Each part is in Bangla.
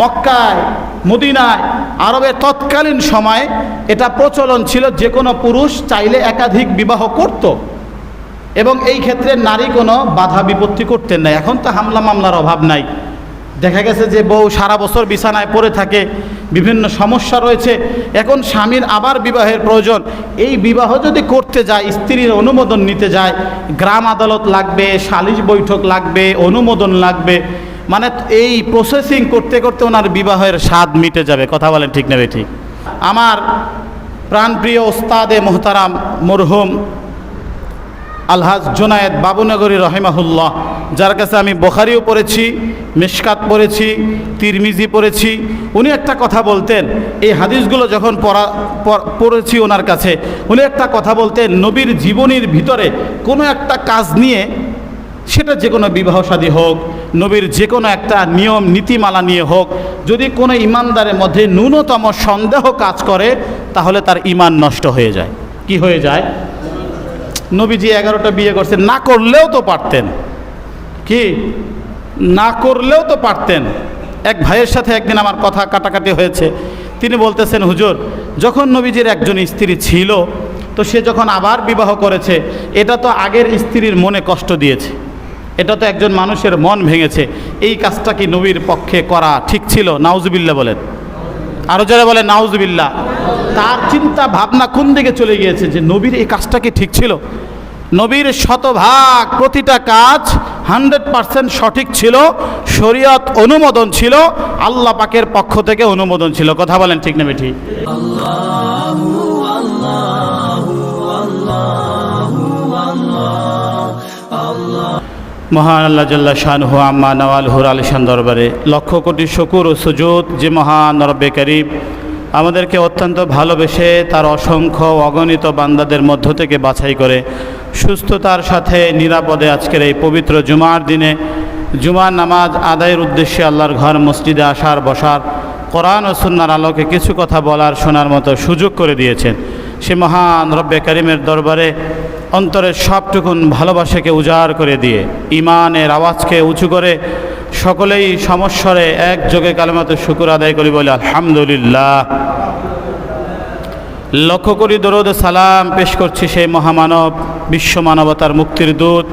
মক্কায়, মদিনায়, আরবের তৎকালীন সময়ে এটা প্রচলন ছিল, যে কোনো পুরুষ চাইলে একাধিক বিবাহ করত এবং এই ক্ষেত্রে নারী কোনো বাধা বিপত্তি করতেন না। এখন তো হামলা মামলার অভাব নাই। দেখা গেছে যে বউ সারা বছর বিছানায় পড়ে থাকে, বিভিন্ন সমস্যা রয়েছে, এখন স্বামীর আবার বিবাহের প্রয়োজন। এই বিবাহ যদি করতে যায়, স্ত্রীর অনুমোদন নিতে যায়, গ্রাম আদালত লাগবে, সালিশ বৈঠক লাগবে, অনুমোদন লাগবে, মানে এই প্রসেসিং করতে করতে ওনার বিবাহের স্বাদ মিটে যাবে। কথা বলেন ঠিক নেবে ঠিক? আমার প্রাণপ্রিয় ওস্তাদে মোহতারাম মরহুম আলহাজ জুনায়েদ বাবুনগরী রহিমাহুল্লাহ, যার কাছে আমি বুখারীও পড়েছি, মিশকাত পড়েছি, তিরমিজি পড়েছি, উনি একটা কথা বলতেন, এই হাদিসগুলো যখন পড়েছি ওনার কাছে, উনি একটা কথা বলতেন, নবীর জীবনীর ভিতরে কোনো একটা কাজ নিয়ে, সেটা যে কোনো বিবাহ শাদী হোক, নবীর যে কোনো একটা নিয়ম নীতিমালা নিয়ে হোক, যদি কোনো ইমানদারের মধ্যে ন্যূনতম সন্দেহ কাজ করে, তাহলে তার ঈমান নষ্ট হয়ে যায়। কি হয়ে যায়? নবীজি 11টা বিয়ে করছেন, না করলেও তো পারতেন, কি না করলেও তো পারতেন। এক ভাইয়ের সাথে একদিন আমার কথা কাটাকাটি হয়েছে, তিনি বলতেছেন, হুজুর, যখন নবীজির একজন স্ত্রী ছিল, তো সে যখন আবার বিবাহ করেছে, এটা তো আগের স্ত্রীর মনে কষ্ট দিয়েছে, এটা তো একজন মানুষের মন ভেঙেছে, এই কাজটা কি নবীর পক্ষে করা ঠিক ছিল? নাউজুবিল্লাহ বলেন, আরও যারা বলেন নাউজুবিল্লাহ। তার চিন্তা ভাবনা কোন দিকে চলে গিয়েছে যে নবীর এই কাজটা কি ঠিক ছিল? নবীর শতভাগ প্রতিটা কাজ 100% সঠিক ছিল, শরীয়ত অনুমোদন ছিল, আল্লাহ পাকের পক্ষ থেকে অনুমোদন ছিল। কথা বলেন ঠিক না ঠিক? মহান আল্লাহ জাল্লা শানহু আম্মা নওয়ালহুর আলিশান দরবারে লক্ষ কোটি শুকুর ও সুজুদ যে মহান রব্বে কারীম আমাদেরকে অত্যন্ত ভালোবেসে তার অসংখ্য অগণিত বান্দাদের মধ্য থেকে বাছাই করে সুস্থতার সাথে নিরাপদে আজকের এই পবিত্র জুমার দিনে জুমার নামাজ আদায়ের উদ্দেশ্যে আল্লাহর ঘর মসজিদে আসার, বসার, কোরআন ও সুন্নাহর আলোকে কিছু কথা বলার, শোনার মতো সুযোগ করে দিয়েছেন। সে মহান রব্বে কারীমের দরবারে অন্তরের সবটুকুন ভালোবাসাকে উজাড় করে দিয়ে ঈমানের আওয়াজকে উঁচু করে সকলেই সমস্বরে একযোগে কালেমাতে শুকর আদায় করি বলে আলহামদুলিল্লাহ। লক্ষ কোটি দরুদ সালাম পেশ করছি সেই মহামানব, বিশ্ব মানবতার মুক্তির দূত,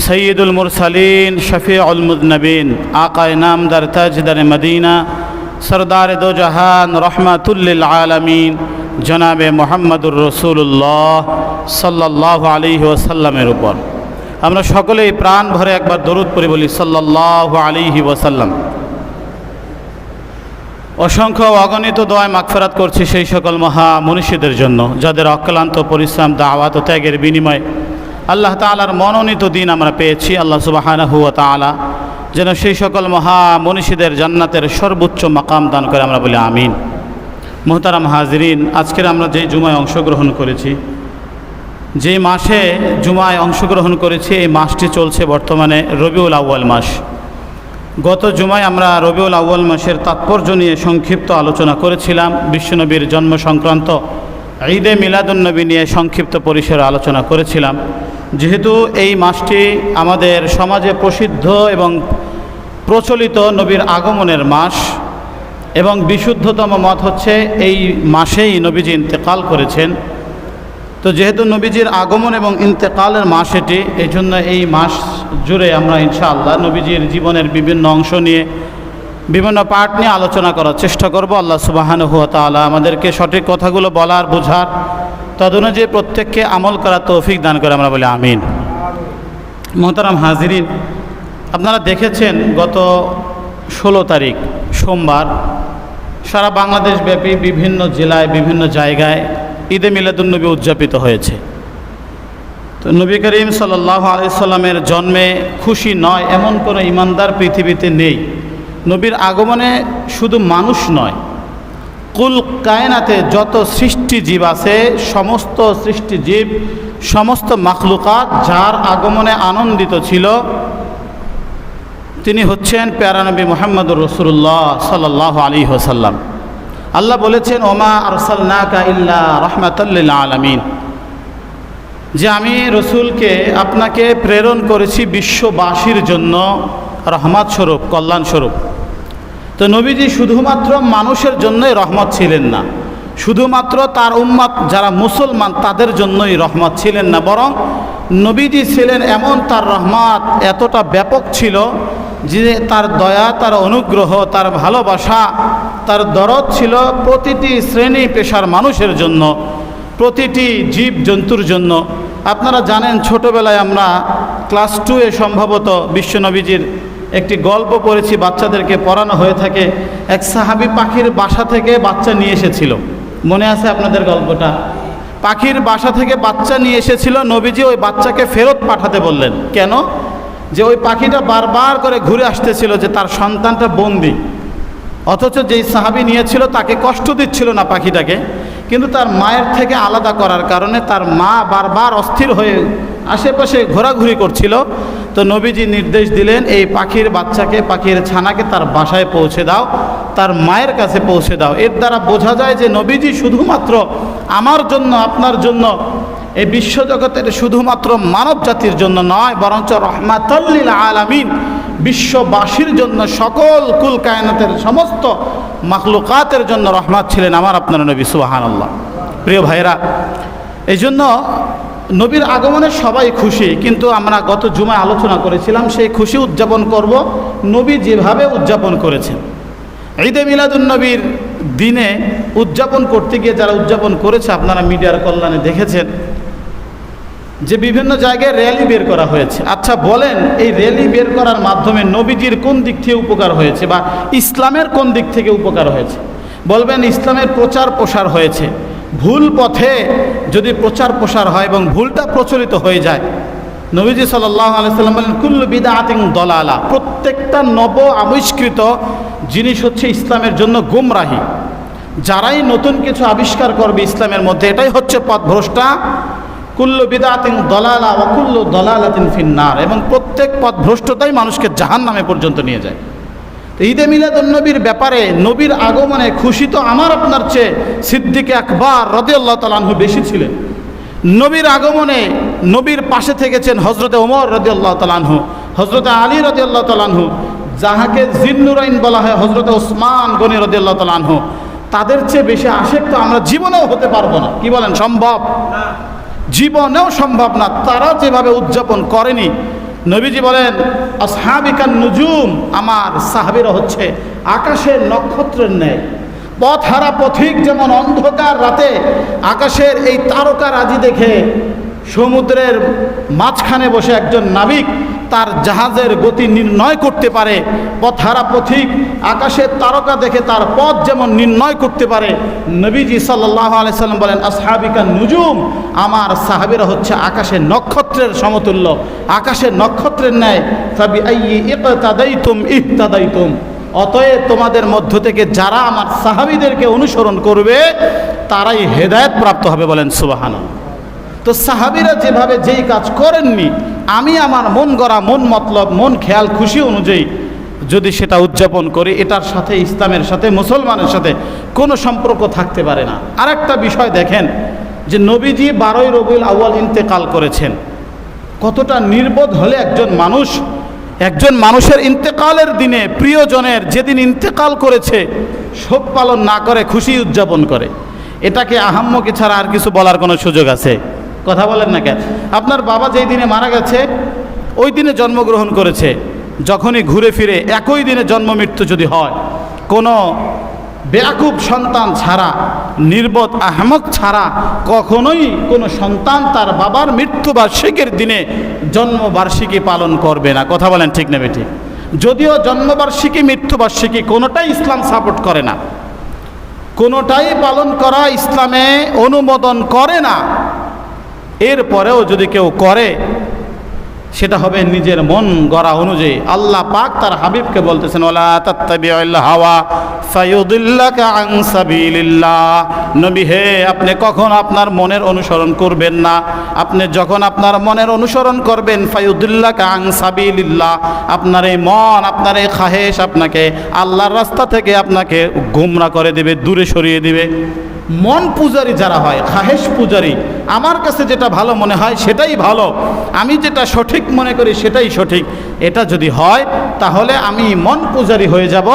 সৈয়দুল মুরসালিন, শফিউল মুযনিবিন, আকায়ে নামদার, তাজদারে মদিনা, সরদার দো জাহান, রহমাতুল লিল আলামিন, জনাবে মুহাম্মদুর রাসূলুল্লাহ সাল্লাল্লাহু আলাইহি ওয়াসাল্লামের উপর আমরা সকলেই প্রাণ ভরে একবার দরুদ পড়ি বলি সাল্লাল্লাহু আলাইহি ওয়াসাল্লাম। অসংখ্য অগণিত দোয়া মাগফিরাত করছি সেই সকল মহা মনীষীদের জন্য যাদের অক্লান্ত পরিশ্রম, দাওয়াত ও ত্যাগের বিনিময়ে আল্লাহ তাআলার মনোনীত দিন আমরা পেয়েছি। আল্লাহ সুবহানাহু ওয়া তাআলা যেন সেই সকল মহা মনীষীদের জান্নাতের সর্বোচ্চ মাকাম দান করে, আমরা বলি আমিন। মোহতারাম হাজিরিন, আজকের আমরা যে জুমায় অংশগ্রহণ করেছি, যে মাসে জুমায় অংশগ্রহণ করেছি, এই মাসটি চলছে বর্তমানে রবিউল আউয়াল মাস। গত জুমায় আমরা রবিউল আউয়াল মাসের তাৎপর্য নিয়ে সংক্ষিপ্ত আলোচনা করেছিলাম, বিশ্বনবীর জন্ম সংক্রান্ত ঈদে মিলাদুন্নবী নিয়ে সংক্ষিপ্ত পরিসরে আলোচনা করেছিলাম। যেহেতু এই মাসটি আমাদের সমাজে প্রসিদ্ধ এবং প্রচলিত নবীর আগমনের মাস এবং বিশুদ্ধতম মত হচ্ছে এই মাসেই নবীজি ইন্তেকাল করেছেন, তো যেহেতু নবীজির আগমন এবং ইন্তেকালের মাস এটি, এই জন্য এই মাস জুড়ে আমরা ইনশাআল্লাহ নবীজির জীবনের বিভিন্ন অংশ নিয়ে, বিভিন্ন পার্ট নিয়ে আলোচনা করার চেষ্টা করব। আল্লাহ সুবহানাহু ওয়া তাআলা আমাদেরকে সঠিক কথাগুলো বলার, বোঝার, তদনুযায়ী প্রত্যেককে আমল করার তৌফিক দান করে, আমরা বলি আমিন। মোহতারাম হাজিরিন, আপনারা দেখেছেন গত 16 তারিখ সোমবার সারা বাংলাদেশ ব্যাপী বিভিন্ন জেলায়, বিভিন্ন জায়গায় ঈদে মিলাদুন্নবী উদযাপিত হয়েছে। তো নবী করিম সাল্লাল্লাহু আলাইহি সাল্লামের জন্মে খুশি নয় এমন কোনো ঈমানদার পৃথিবীতে নেই। নবীর আগমনে শুধু মানুষ নয়, কুল কায়নাতে যত সৃষ্টিজীব আছে, সমস্ত সৃষ্টিজীব, সমস্ত মাখলুকাত যার আগমনে আনন্দিত ছিল তিনি হচ্ছেন প্যারা নবী মুহাম্মদুর রাসূলুল্লাহ সাল্লাল্লাহু আলাইহি ওয়াসাল্লাম। আল্লাহ বলেছেন, ওমা আরসালনাকা ইল্লা রাহমাতাল লিল আলামিন, যে আমি রসুলকে আপনাকে প্রেরণ করেছি বিশ্ববাসীর জন্য রহমত স্বরূপ, কল্যাণ স্বরূপ। তো তো নবীজি শুধুমাত্র মানুষের জন্যই রহমত ছিলেন না, শুধুমাত্র তার উম্মত যারা মুসলমান তাদের জন্যই রহমত ছিলেন না, বরং নবীজি ছিলেন এমন, তার রহমত এতটা ব্যাপক ছিল যে তার দয়া, তার অনুগ্রহ, তার ভালোবাসা, তার দরদ ছিল প্রতিটি শ্রেণী পেশার মানুষের জন্য, প্রতিটি জীব জন্তুর জন্য। আপনারা জানেন, ছোটোবেলায় আমরা ক্লাস 2-এ সম্ভবত বিশ্বনবীজির একটি গল্প পড়েছি, বাচ্চাদেরকে পড়ানো হয়ে থাকে। এক সাহাবী পাখির বাসা থেকে বাচ্চা নিয়ে এসেছিল, মনে আছে আপনাদের গল্পটা? পাখির বাসা থেকে বাচ্চা নিয়ে এসেছিল, নবীজি ওই বাচ্চাকে ফেরত পাঠাতে বললেন। কেন? যে ওই পাখিটা বারবার করে ঘুরে আসতেছিল যে তার সন্তানটা বন্দি, অথচ যেই সাহাবী নিয়েছিল তাকে কষ্ট দিচ্ছিল না পাখিটাকে, কিন্তু তার মায়ের থেকে আলাদা করার কারণে তার মা বারবার অস্থির হয়ে আশেপাশে ঘোরাঘুরি করছিল। তো নবীজি নির্দেশ দিলেন, এই পাখির বাচ্চাকে, পাখির ছানাকে তার বাসায় পৌঁছে দাও, তার মায়ের কাছে পৌঁছে দাও। এর দ্বারা বোঝা যায় যে নবীজি শুধুমাত্র আমার জন্য, আপনার জন্য, এই বিশ্বজগতের শুধুমাত্র মানব জাতির জন্য নয়, বরঞ্চ রহমাতুল লিল আলামিন, বিশ্ববাসীর জন্য, সকল কুল কায়নাতের সমস্ত মাখলুকাতের জন্য রহমত ছিলেন আমার আপনার নবী। সুবহানাল্লাহ। প্রিয় ভাইরা, এই জন্য নবীর আগমনে সবাই খুশি, কিন্তু আমরা গত জুমায় আলোচনা করেছিলাম সেই খুশি উদযাপন করব নবী যেভাবে উদযাপন করেছেন। ঈদে মিলাদুন্নবীর দিনে উদযাপন করতে গিয়ে যারা উদযাপন করেছে, আপনারা মিডিয়ার কল্যাণে দেখেছেন যে বিভিন্ন জায়গায় র্যালি বের করা হয়েছে। আচ্ছা বলেন, এই র্যালি বের করার মাধ্যমে নবীজির কোন দিক থেকে উপকার হয়েছে, বা ইসলামের কোন দিক থেকে উপকার হয়েছে? বলবেন ইসলামের প্রচার প্রসার হয়েছে। ভুল পথে যদি প্রচার প্রসার হয় এবং ভুলটা প্রচলিত হয়ে যায়, নবীজি সাল্লাল্লাহু আলাইহি সাল্লাম বলেন, কুল্লু বিদআতিন দালালা, প্রত্যেকটা নব আবিষ্কৃত জিনিস হচ্ছে ইসলামের জন্য গুমরাহি। যারাই নতুন কিছু আবিষ্কার করবে ইসলামের মধ্যে, এটাই হচ্ছে পথভ্রষ্টা। কুল্লু বিদআতিন দালালা ওয়া কুল্লু দালালাতিন ফিন্নার, এবং প্রত্যেক পথভ্রষ্টতাই মানুষকে জাহান্নামে পর্যন্ত নিয়ে যায়। ঈদে মিলাদুন্নবীর ব্যাপারে, নবীর আগমনে খুশি তো আমার আপনার চেয়ে সিদ্দিকে আকবর রাদিয়াল্লাহু তাআলা আনহু বেশি ছিলেন। নবীর আগমনে নবীর পাশে থেকেছেন হযরতে ওমর রাদিয়াল্লাহু তাআলা আনহু, হযরতে আলী রাদিয়াল্লাহু তাআলা আনহু, যাহাকে জিন্নুরাইন বলা হয় হযরতে ওসমান গনি রাদিয়াল্লাহু তাআলা আনহু। তাদের চেয়ে বেশি আশেক তো আমরা জীবনেও হতে পারবো না। কি বলেন, সম্ভব? জীবনেও সম্ভব না। তারা যেভাবে উদযাপন করেনি, নবীজি বলেন, আসহাবিকান নুজুম, আমার সাহাবীরা হচ্ছে আকাশের নক্ষত্রের ন্যায়। পথহারা পথিক যেমন অন্ধকার রাতে আকাশের এই তারকারাজি দেখে সমুদ্রের মাঝখানে বসে একজন নাবিক তার জাহাজের গতি নির্ণয় করতে পারে, পথহারা পথিক আকাশের তারকা দেখে তার পথ যেমন নির্ণয় করতে পারে, নবীজি সাল্লাল্লাহু আলাইহি সাল্লাম বলেন, আসহাবিকান নুজুম, আমার সাহাবীরা হচ্ছে আকাশের নক্ষত্রের সমতুল্য, আকাশের নক্ষত্রের ন্যায়। ফাবি আইয়ি ইকতাদাইতুম ইহতাদাইতুম, অতএব তোমাদের মধ্য থেকে যারা আমার সাহাবীদেরকে অনুসরণ করবে তারাই হেদায়েত প্রাপ্ত হবে। বলেন সুবহানাল্লাহ। তো সাহাবীরা যেভাবে যেই কাজ করেননি, আমি আমার মন গড়া, মন মতলব, মন খেয়াল খুশি অনুযায়ী যদি সেটা উদযাপন করি, এটার সাথে, ইসলামের সাথে, মুসলমানের সাথে কোনো সম্পর্ক থাকতে পারে না। আরেকটা বিষয় দেখেন যে নবীজি 12ই রবিউল আউয়াল ইন্তেকাল করেছেন। কতটা নির্বোধ হলে একজন মানুষের ইন্তেকালের দিনে, প্রিয়জনের যেদিন ইন্তেকাল করেছে, শোক পালন না করে খুশি উদযাপন করে। এটাকে আহাম্মকি ছাড়া আর কিছু বলার কোনো সুযোগ আছে? কথা বলেন না কেন? আপনার বাবা যেই দিনে মারা গেছে ওই দিনে জন্মগ্রহণ করেছে, যখনই ঘুরে ফিরে একই দিনে জন্ম মৃত্যু যদি হয়, কোনো বেয়াকুব সন্তান ছাড়া, নির্বোধ আহমক ছাড়া কখনোই কোনো সন্তান তার বাবার মৃত্যুবার্ষিকীর দিনে জন্মবার্ষিকী পালন করবে না। কথা বলেন ঠিক না বেঠিক? যদিও জন্মবার্ষিকী, মৃত্যুবার্ষিকী কোনোটাই ইসলাম সাপোর্ট করে না, কোনোটাই পালন করা ইসলামে অনুমোদন করে না। এরপরেও যদি কেউ করে, সেটা হবে নিজের মন গড়া অনুযায়ী। আল্লাহ পাক তার হাবিবকে বলতেছেন, ওয়ালা তাত্তাবিউল হাওয়া ফায়ুদিল্লাকা আন সাবিলিল্লাহ, নবী হে, আপনি কখন আপনার মনের অনুসরণ করবেন না। আপনি যখন আপনার মনের অনুসরণ করবেন, ফায়ুদিল্লাকা আন সাবিলিল্লাহ, আপনার এই মন, আপনার এই খাহেশ আপনাকে আল্লাহর রাস্তা থেকে আপনাকে গোমরা করে দেবে, দূরে সরিয়ে দিবে। মন পূজারী যারা হয়, খাহেশ পূজারী, আমার কাছে যেটা ভালো মনে হয় সেটাই ভালো, আমি যেটা সঠিক মনে করি সেটাই সঠিক, এটা যদি হয় তাহলে আমি মন পূজারি হয়ে যাব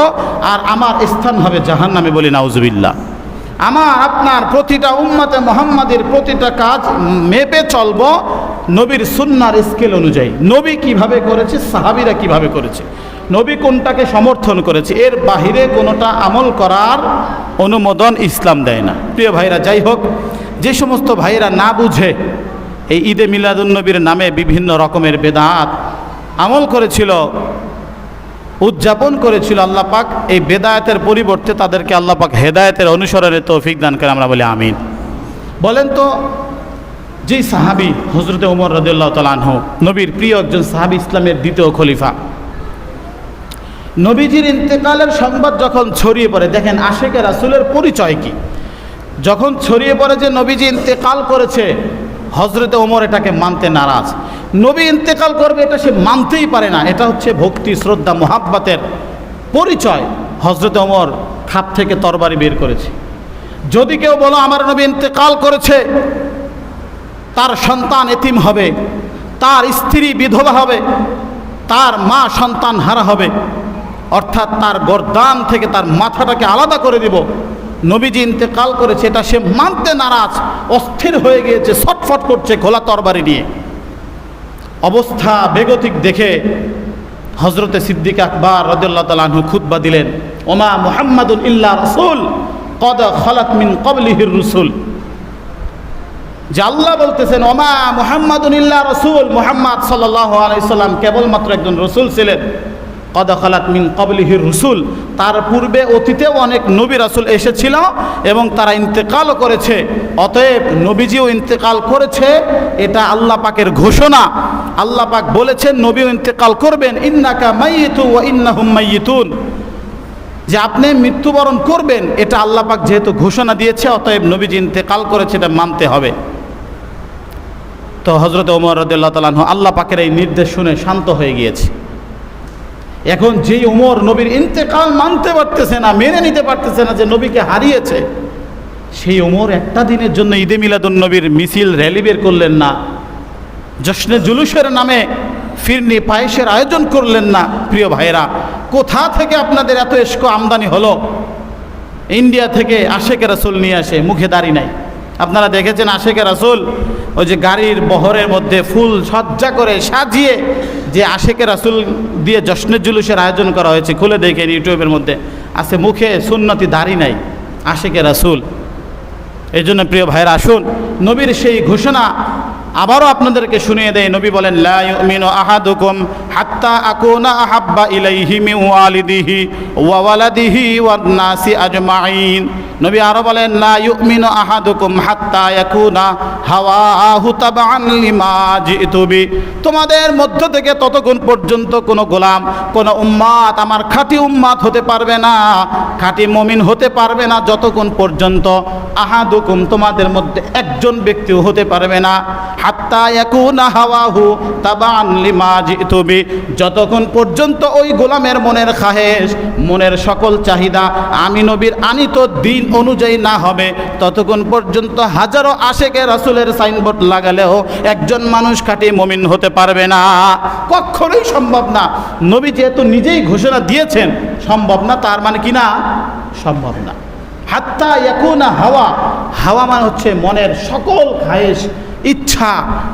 আর আমার স্থান হবে জাহান্নামে, বলি নাউজুবিল্লাহ। আমার আপনার প্রতিটা উম্মতে মুহাম্মাদের প্রতিটা কাজ মেপে চলব নবীর সুন্নাহর স্কেল অনুযায়ী। নবী কিভাবে করেছে, সাহাবীরা কিভাবে করেছে, নবী কোনটাকে সমর্থন করেছে, এর বাহিরে কোনোটা আমল করার অনুমোদন ইসলাম দেয় না। প্রিয় ভাইরা, যাই হোক, যে সমস্ত ভাইরা না বুঝে এই ঈদে মিলাদুন্নবীর নামে বিভিন্ন রকমের বেদাত আমল করেছিল, উদযাপন করেছিল, আল্লাহ পাক এই বেদায়েতের পরিবর্তে তাদেরকে আল্লাহ পাক হেদায়েতের অনুসরণের তৌফিক দান করে, আমরা বলি আমিন। বলেন তো, যেই সাহাবী হযরতে ওমর রাদিয়াল্লাহু তাআলা আনহু, নবীর প্রিয় একজন সাহাবী, ইসলামের দ্বিতীয় খলিফা, নবীজির ইন্তেকালের সংবাদ যখন ছড়িয়ে পড়ে, দেখেন আশিকে রাসূলের পরিচয় কি, যখন ছড়িয়ে পড়ে যে নবীজি ইন্তেকাল করেছে, হযরতে ওমর এটাকে মানতে নারাজ। নবী ইন্তেকাল করবে এটা সে মানতেই পারে না, এটা হচ্ছে ভক্তি, শ্রদ্ধা, মোহাব্বতের পরিচয়। হযরতে ওমর খাপ থেকে তরবারি বের করেছে। যদি কেউ বলো আমার নবী ইন্তেকাল করেছে, তার সন্তান এতিম হবে, তার স্ত্রী বিধবা হবে, তার মা সন্তান হারা হবে, অর্থাৎ তার গর্দান থেকে তার মাথাটাকে আলাদা করে দিব, নবীজি ইন্তেকাল করেছে, এটা সে মানতে নারাজ, অস্থির হয়ে গিয়েছে, ছটফট করছে খোলা তরবারি নিয়ে। অবস্থা বেগতিক দেখে হযরতে সিদ্দিক আকবর রাদিয়াল্লাহু তাআলা আনহু খুতবা দিলেন, ওমা মুহাম্মাদুন ইল্লা রাসূল কদ খালাত মিন ক্বাবলিহির রুসুল। যে আল্লাহ বলতেছেন ওমা মুহাম্মাদুন ইল্লা রাসূল, মুহাম্মদ সাল্লাল্লাহু আলাইহি সাল্লাম কেবলমাত্র একজন রসুল ছিলেন। কদ খালাত মিন ক্বাবলিহির রুসুল, তার পূর্বে অতীতেও অনেক নবী রাসূল এসেছিল এবং তারা ইন্তেকালও করেছে, অতএব নবীজিও ইন্তেকাল করেছে, এটা আল্লাহ পাকের ঘোষণা। আল্লাহ পাক বলেছেন নবীও ইন্তেকাল করবেন, ইন্নাকা মাইয়িতু ওয়া ইন্নাহুম মাইয়িতুন, যে আপনি মৃত্যুবরণ করবেন, এটা আল্লাহ পাক যেহেতু ঘোষণা দিয়েছে, অতএব নবীজি ইন্তেকাল করেছে, এটা মানতে হবে। তো হযরত ওমর রাদিয়াল্লাহু তাআলা আনহু আল্লাহ পাকের এই নির্দেশ শুনে শান্ত হয়ে গিয়েছে। এখন যেই ওমর নবীর ইন্তেকাল মানতে পারতেছে না, মেনে নিতে পারতেছে না যে নবীকে হারিয়েছে, সেই ওমর একটা দিনের জন্য ঈদে মিলাদুন্নবীর মিছিল র্যালি বের করলেন না, জশ্নে জুলুসের নামে ফিরনি পায়েসের আয়োজন করলেন না। প্রিয় ভাইরা, কোথা থেকে আপনাদের এত এশক আমদানি হলো? ইন্ডিয়া থেকে আশেকে রাসূল নিয়ে আসে, মুখে দাড়ি নাই। আপনারা দেখেছেন আশেকে রাসূল ওই যে গাড়ির বহরের মধ্যে ফুল সজ্জা করে সাজিয়ে যে আশেকে রাসূল দিয়ে জশ্নে জুলুসের আয়োজন করা হয়েছে, খুলে দেখেন ইউটিউবের মধ্যে আছে, মুখে সুন্নতি দাড়ি নাই, আশেকে রাসূল। এই জন্য প্রিয় ভাইরা, আসুন নবীর সেই ঘোষণা আবারও আপনাদেরকে শুনিয়ে দেয়। নবী বলেন, লা ইউমিনু আহাদুকুম হাত্তা আকুনা আহাব্বা ইলাইহি মিন ওয়ালিদিহি ওয়া ওয়ালাদিহি ওয়ান নাসি আজমাইন। নবী আরো বলেন, লা ইউমিনু আহাদুকুম হাত্তা ইয়াকুনা হাওয়াহু তাবাআন লিমা জিতু বি। তোমাদের মধ্য থেকে ততক্ষণ পর্যন্ত কোনো গোলাম, কোনো উম্মাত আমার খাঁটি উম্মাত হতে পারবে না, খাঁটি মুমিন হতে পারবে না, যতক্ষণ পর্যন্ত আহাদুকুম তোমাদের মধ্যে একজন ব্যক্তিও হতে পারবে না, হাত্তা ইয়াকুনা হাওয়াহু তাবাআন লিমা জিতু বি, যতক্ষণ পর্যন্ত ওই গোলামের মনের খাহেশ, মনের সকল চাহিদা আমি নবীর আনিত দিন অনুযায়ী না হবে, ততক্ষণ পর্যন্ত হাজারো আশেকে রাসূলের সাইনবোর্ড লাগালেও একজন মানুষ খাঁটি মুমিন হতে পারবে না। কখনোই সম্ভব না। নবী যেহেতু নিজেই ঘোষণা দিয়েছেন সম্ভব না, তার মানে কি না? সম্ভব না। হাত্তা ইয়াকুনা হাওয়া, হাওয়া মানে হচ্ছে মনের সকল খায়েশ, ইচ্ছা,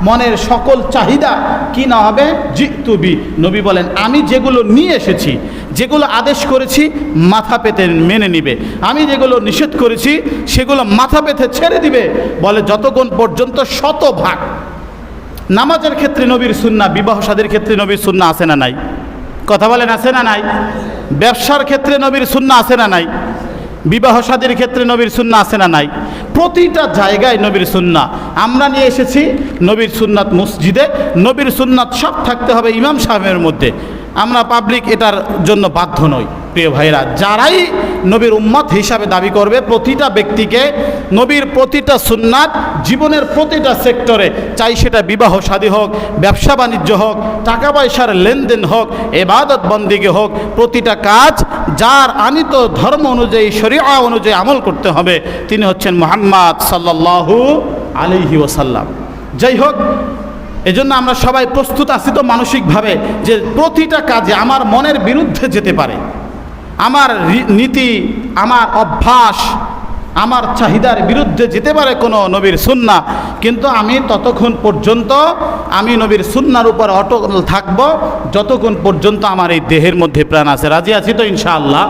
মনের সকল চাহিদা কি না হবে? জিতুবি। নবী বলেন আমি যেগুলো নিয়ে এসেছি, যেগুলো আদেশ করেছি মাথা পেতে মেনে নিবে, আমি যেগুলো নিষেধ করেছি সেগুলো মাথা পেতে ছেড়ে দিবে। বলে যতক্ষণ পর্যন্ত শতভাগ। নামাজের ক্ষেত্রে নবীর সুন্নাহ, বিবাহ শাদীর ক্ষেত্রে নবীর সুন্নাহ আছে না নাই? কথা বলেন, আছে না নাই? ব্যবসার ক্ষেত্রে নবীর সুন্নাহ আছে না নাই? বিবাহ শাদীর ক্ষেত্রে নবীর সুন্নাহ আছে না নাই? প্রতিটা জায়গায় নবীর সুন্নাহ। আমরা নিয়ে এসেছি নবীর সুন্নাত মসজিদে, নবীর সুন্নাত সব থাকতে হবে ইমাম সাহেবের মধ্যে। আমরা পাবলিক এটার জন্য বাধ্য নই। প্রিয় ভাইরা, যারাই নবীর উম্মত হিসাবে দাবি করবে, প্রতিটা ব্যক্তিকে নবীর প্রতিটা সুন্নাত জীবনের প্রতিটা সেক্টরে, চাই সেটা বিবাহ শাদী হোক, ব্যবসা বাণিজ্য হোক, টাকা পয়সার লেনদেন হোক, ইবাদত বন্দেগী হোক, প্রতিটা কাজ যার আনিত ধর্ম অনুযায়ী, শরীআ অনুযায়ী আমল করতে হবে, তিনি হচ্ছেন মুহাম্মদ সাল্লাল্লাহু আলাইহি ওয়াসাল্লাম। যাই হোক, এজন্য আমরা সবাই প্রস্তুত আছি তো মানসিকভাবে যে প্রতিটা কাজে আমার মনের বিরুদ্ধে যেতে পারে, আমার নীতি, আমার অভ্যাস, আমার চাহিদার বিরুদ্ধে যেতে পারে কোনো নবীর সুন্নাহ, কিন্তু আমি ততক্ষণ পর্যন্ত আমি নবীর সুন্নাহর উপর অটল থাকব যতক্ষণ পর্যন্ত আমার এই দেহের মধ্যে প্রাণ আছে। রাজি আছি তো ইনশাআল্লাহ?